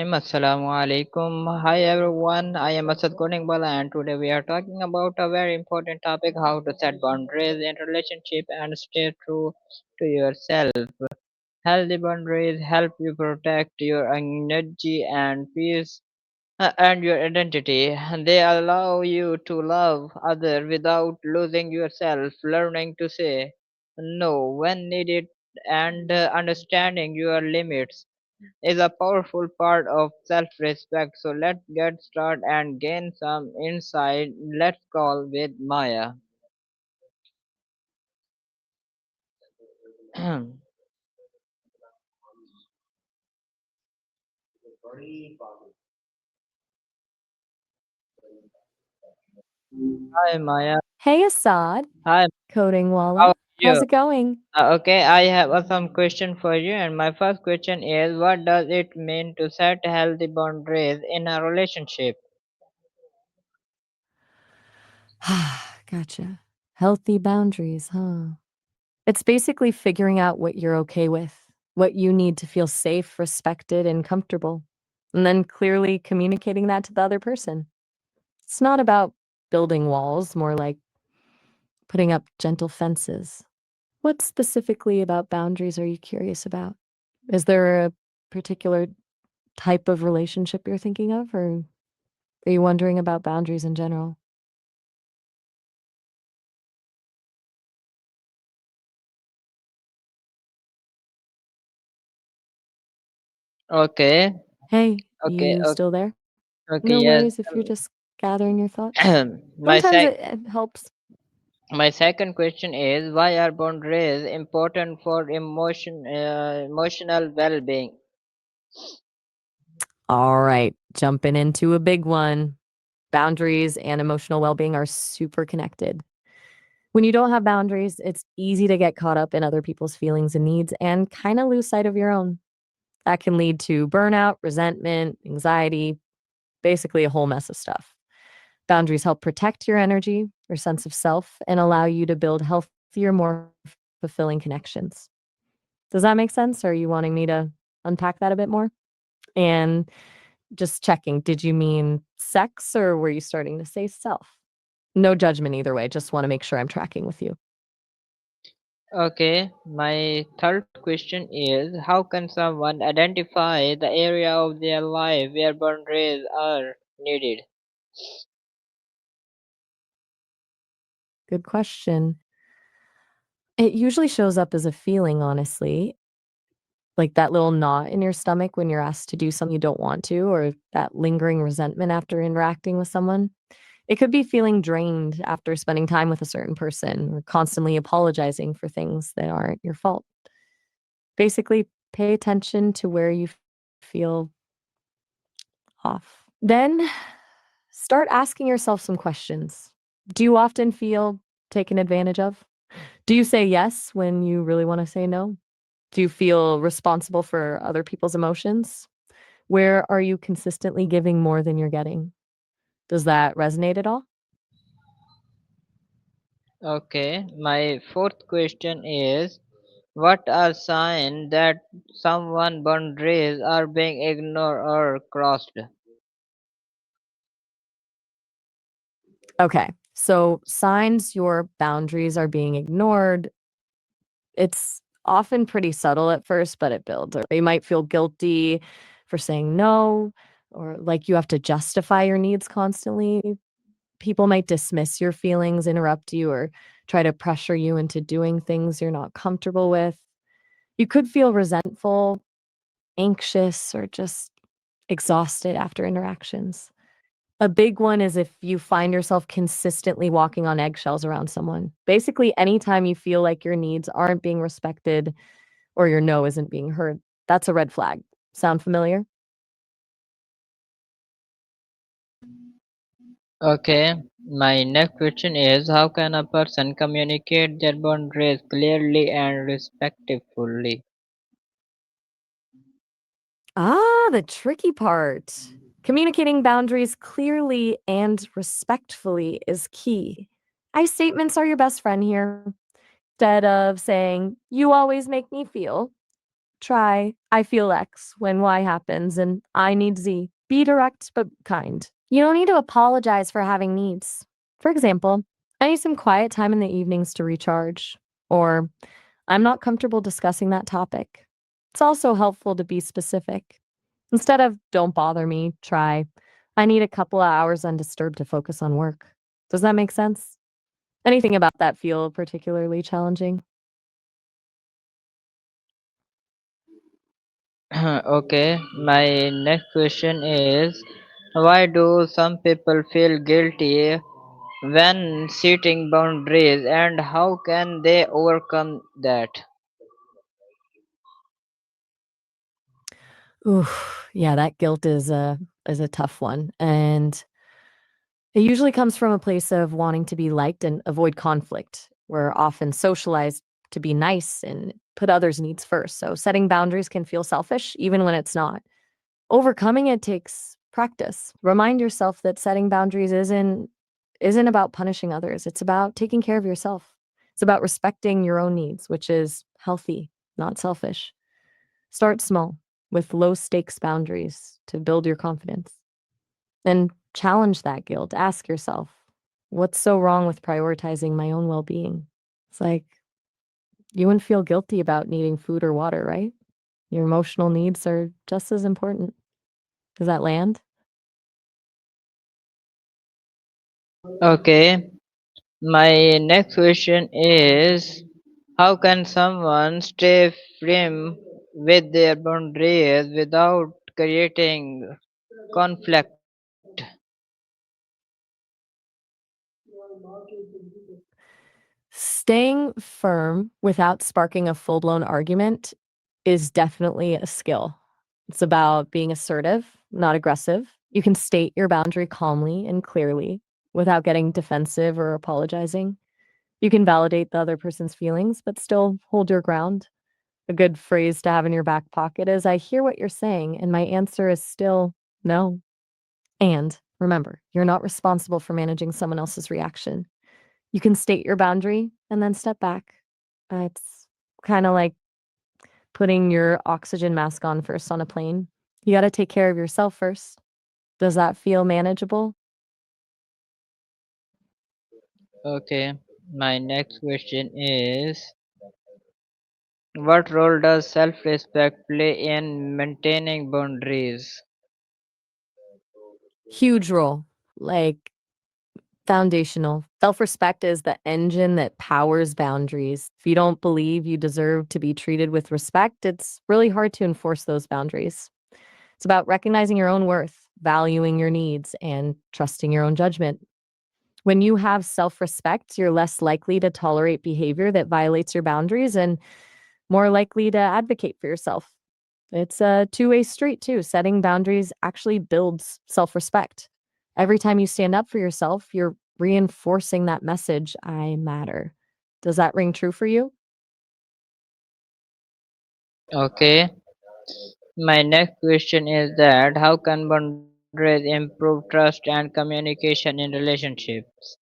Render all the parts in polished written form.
Bismillahirrahmanirrahim. Assalamu alaikum. Hi everyone. I am Asad Koningbala and today we are talking about a very important topic, how to set boundaries in relationship and stay true to yourself. Healthy boundaries help you protect your energy and peace and your identity. They allow you to love others without losing yourself, learning to say no when needed and understanding your limits is a powerful part of self-respect. So let's get started and gain some insight. Let's call with Maya. Hi Maya. Hey Assad, Hi. Coding How Walla. are How's you? it going? Okay, I have some question for you, and my first question is, what does it mean to set healthy boundaries in a relationship? Gotcha. Healthy boundaries, huh? It's basically figuring out what you're okay with, what you need to feel safe, respected, and comfortable, and then clearly communicating that to the other person. It's not about building walls, more like putting up gentle fences. What specifically about boundaries are you curious about? Is there a particular type of relationship you're thinking of, or are you wondering about boundaries in general? Okay, Hey, okay, you okay, still there? okay, No yes. worries if you're just gathering your thoughts. My Sometimes sec, it helps. my second question is, why are boundaries important for emotional well-being? All right, jumping into a big one. Boundaries and emotional well being are super connected. When you don't have boundaries, it's easy to get caught up in other people's feelings and needs and kind of lose sight of your own. That can lead to burnout, resentment, anxiety, basically a whole mess of stuff. Boundaries help protect your energy, your sense of self, and allow you to build healthier, more fulfilling connections. Does that make sense? Or are you wanting me to unpack that a bit more? And just checking, did you mean sex or were you starting to say self? No judgment either way. Just want to make sure I'm tracking with you. Okay, my third question is, how can someone identify the area of their life where boundaries are needed? Good question. It usually shows up as a feeling, honestly, like that little knot in your stomach when you're asked to do something you don't want to, or that lingering resentment after interacting with someone. It could be feeling drained after spending time with a certain person or constantly apologizing for things that aren't your fault. Basically, pay attention to where you feel off. Then start asking yourself some questions. Do you often feel taken advantage of? Do you say yes when you really want to say no? Do you feel responsible for other people's emotions? Where are you consistently giving more than you're getting? Does that resonate at all? Okay, my fourth question is, what are signs that someone boundaries are being ignored or crossed? Okay. So, signs your boundaries are being ignored, it's often pretty subtle at first, but it builds. Or they might feel guilty for saying no, or like you have to justify your needs constantly. People might dismiss your feelings, interrupt you, or try to pressure you into doing things you're not comfortable with. You could feel resentful, anxious, or just exhausted after interactions. A big one is if you find yourself consistently walking on eggshells around someone. Basically, anytime you feel like your needs aren't being respected or your no isn't being heard, that's a red flag. Sound familiar? Okay, my next question is, how can a person communicate their boundaries clearly and respectfully? The tricky part. Communicating boundaries clearly and respectfully is key. I statements are your best friend here. Instead of saying, you always make me feel, try, I feel X when Y happens, and I need Z. Be direct but kind. You don't need to apologize for having needs. For example, I need some quiet time in the evenings to recharge, or I'm not comfortable discussing that topic. It's also helpful to be specific. Instead of don't bother me, try I need a couple of hours undisturbed to focus on work. Does that make sense? Anything about that feel particularly challenging? Okay, my next question is, why do some people feel guilty when setting boundaries, and how can they overcome that? Ooh, yeah, that guilt is a tough one, and it usually comes from a place of wanting to be liked and avoid conflict. We're often socialized to be nice and put others' needs first. So setting boundaries can feel selfish even when it's not. Overcoming it takes practice. Remind yourself that setting boundaries isn't about punishing others. It's about taking care of yourself. It's about respecting your own needs, which is healthy, not selfish. Start small with low stakes boundaries to build your confidence. And challenge that guilt. Ask yourself, what's so wrong with prioritizing my own well being? It's like you wouldn't feel guilty about needing food or water, right? Your emotional needs are just as important. Does that land? Okay, my next question is, how can someone stay firm with their boundaries without creating conflict? Staying firm without sparking a full blown argument is definitely a skill. It's about being assertive, not aggressive. You can state your boundary calmly and clearly without getting defensive or apologizing. You can validate the other person's feelings, but still hold your ground. A good phrase to have in your back pocket is I hear what you're saying, and my answer is still no. And remember, you're not responsible for managing someone else's reaction. You can state your boundary and then step back. It's kind of like putting your oxygen mask on first on a plane. You got to take care of yourself first. Does that feel manageable? Okay, my next question is, what role does self respect play in maintaining boundaries? Huge role, like foundational. Self respect is the engine that powers boundaries. If you don't believe you deserve to be treated with respect, it's really hard to enforce those boundaries. It's about recognizing your own worth, valuing your needs, and trusting your own judgment. When you have self respect, you're less likely to tolerate behavior that violates your boundaries and more likely to advocate for yourself. It's a two-way street, too. Setting boundaries actually builds self respect. Every time you stand up for yourself, you're reinforcing that message I matter. Does that ring true for you? Okay, my next question is that how can boundaries improve trust and communication in relationships?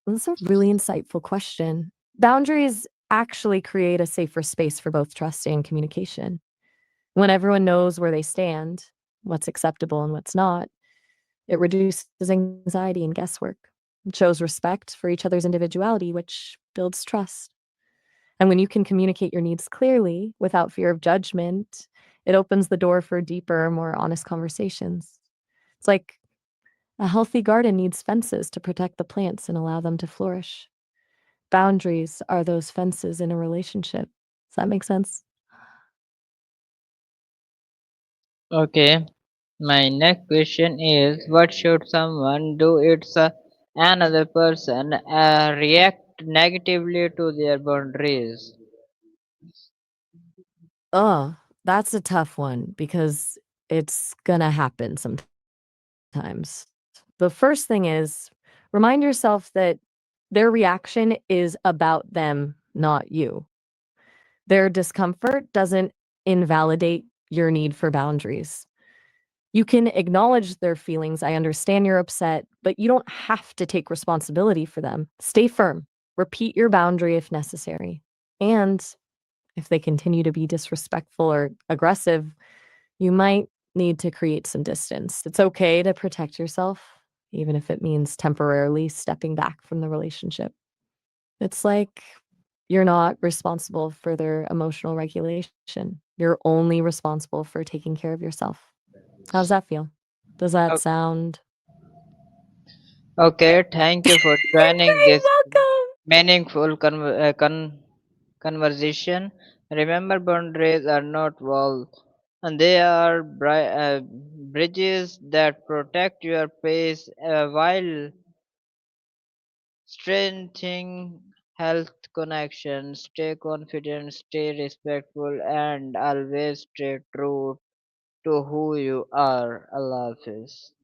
That's a really insightful question. Boundaries actually create a safer space for both trust and communication. When everyone knows where they stand, what's acceptable and what's not, it reduces anxiety and guesswork. It shows respect for each other's individuality, which builds trust. And when you can communicate your needs clearly without fear of judgment, it opens the door for deeper, more honest conversations. It's like a healthy garden needs fences to protect the plants and allow them to flourish. Boundaries are those fences in a relationship. Does that make sense? Okay, my next question is, what should someone do if another person react negatively to their boundaries? Oh, that's a tough one because it's gonna happen sometimes. The first thing is remind yourself that their reaction is about them, not you. Their discomfort doesn't invalidate your need for boundaries. You can acknowledge their feelings. I understand you're upset, but you don't have to take responsibility for them. Stay firm. Repeat your boundary if necessary. And If they continue to be disrespectful or aggressive, you might need to create some distance. It's okay to protect yourself, even if it means temporarily stepping back from the relationship. It's like you're not responsible for their emotional regulation. You're only responsible for taking care of yourself. How's that feel? Does that O- sound Okay, thank you for joining You're this welcome. meaningful conversation. Remember, boundaries are not walls, and they are bridges that protect your pace while strengthening health connections. Stay confident, stay respectful, and always stay true to who you are. Allah Hafiz.